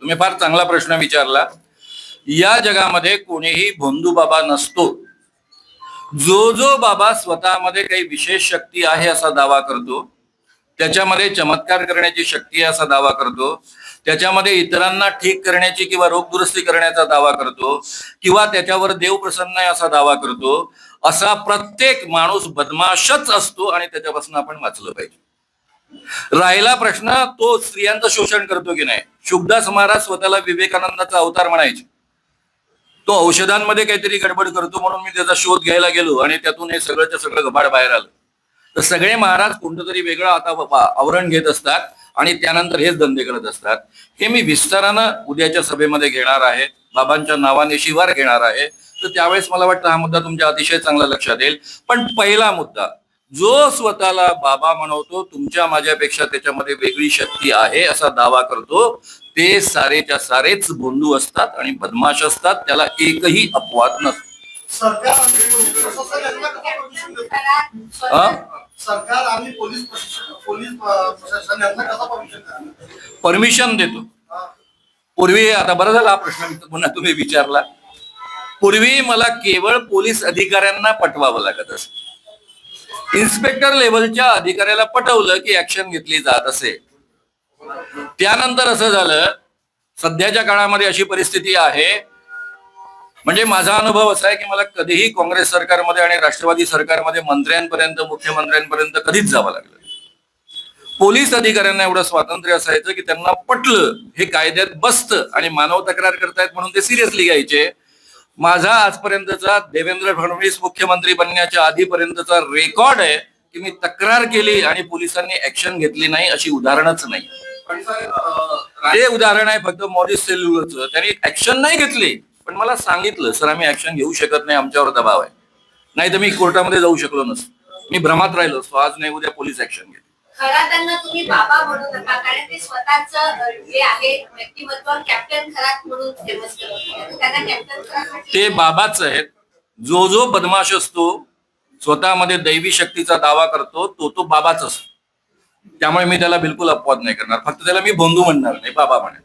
तुम्ही फार चांगला प्रश्न विचारला. या जगामध्ये कोणीही भोंदू बाबा नसतो. जो जो बाबा स्वतःमध्ये काही विशेष शक्ती आहे असा दावा करतो, त्याच्यामध्ये चमत्कार करण्याची शक्ती आहे असा दावा करतो, त्याच्यामध्ये इतरांना ठीक करण्याची किंवा रोगदुरुस्ती करण्याचा दावा करतो, किंवा त्याच्यावर देव प्रसन्न आहे असा दावा करतो, असा प्रत्येक माणूस बदमाशच असतो आणि त्याच्यापासून आपण वाचलं पाहिजे. राहिला प्रश्न तो स्त्रियांचं शोषण करतो की नाही. शुभदास महाराज स्वतःला विवेकानंदाचा अवतार म्हणायचे. तो औषधांमध्ये काहीतरी गडबड करतो म्हणून मी त्याचा शोध घ्यायला गेलो आणि त्यातून हे सगळंच्या सगळं गबाड बाहेर आलं. तर सगळे महाराज कोणतं तरी वेगळं आता आवरण घेत असतात आणि त्यानंतर हेच धंदे करत असतात. हे मी विस्तारानं उद्याच्या सभेमध्ये घेणार आहे, बाबांच्या नावाने शिवार घेणार आहे. तर त्यावेळेस मला वाटतं हा मुद्दा तुमच्या अतिशय चांगला लक्षात येईल. पण पहिला मुद्दा, जो स्वतःला बाबा म्हणवतो, तुमच्या माझ्यापेक्षा त्याच्यामध्ये वेगळी शक्ती आहे असा दावा करतो, ते सारेच्या सारेच भोंदू असतात आणि बदमाश असतात. त्याला एकही अपवाद नसतो. सरकार आणि पोलीस प्रशासन यांना कसा परमिशन देतो. पूर्वी, आता बरं झाला हा प्रश्न पुन्हा तुम्ही विचारला. पूर्वी मला केवळ पोलीस अधिकाऱ्यांना पटवावं लागत असं. इन्स्पेक्टर लेवलच्या अधिकाऱ्याला पटवलं की ऍक्शन घेतली जात असे. त्यानंतर असं झालं, सध्याच्या काळामध्ये अशी परिस्थिती आहे, म्हणजे माझा अनुभव असा आहे की मला कधीही काँग्रेस सरकारमध्ये आणि राष्ट्रवादी सरकारमध्ये मंत्र्यांपर्यंत, मुख्यमंत्र्यांपर्यंत कधीच जावं लागलं. पोलीस अधिकाऱ्यांना एवढं स्वातंत्र्य असायचं की त्यांना पटलं हे कायद्यात बसतं आणि मानव तक्रार करतायत म्हणून ते सिरियसली घ्यायचे. माझा आजपर्यंतचा देवेंद्र फडणवीस मुख्यमंत्री बनण्याच्या आधीपर्यंतचा रेकॉर्ड आहे की मी तक्रार केली आणि पोलिसांनी ऍक्शन घेतली नाही अशी उदाहरणच नाही. हे उदाहरण आहे फक्त मॉरिस सेल्युलरचं. त्यांनी ऍक्शन नाही घेतली, पण मला सांगितलं सर आम्ही ऍक्शन घेऊ शकत नाही, आमच्यावर दबाव आहे. नाही तर मी कोर्टामध्ये जाऊ शकलो नसतो. मी भ्रमात राहिलो असतो. आज नाही उद्या पोलीस ऍक्शन घेतली. खरा त्यांना तुम्ही बाबा म्हणू नका, कारण ते स्वतःचं जे आहे व्यक्तिमत्व कॅप्टन खरात म्हणून फेमस करतात. त्यांना कॅप्टन खरात ते बाबाच आहेत. जो जो बदमाश असतो, स्वतःमध्ये दैवी शक्तीचा दावा करतो, तो बाबाच असतो. त्यामुळे मी त्याला बिलकुल अपवाद नाही करणार. फक्त त्याला मी भोंदू म्हणणार नाही, बाबा म्हणेन.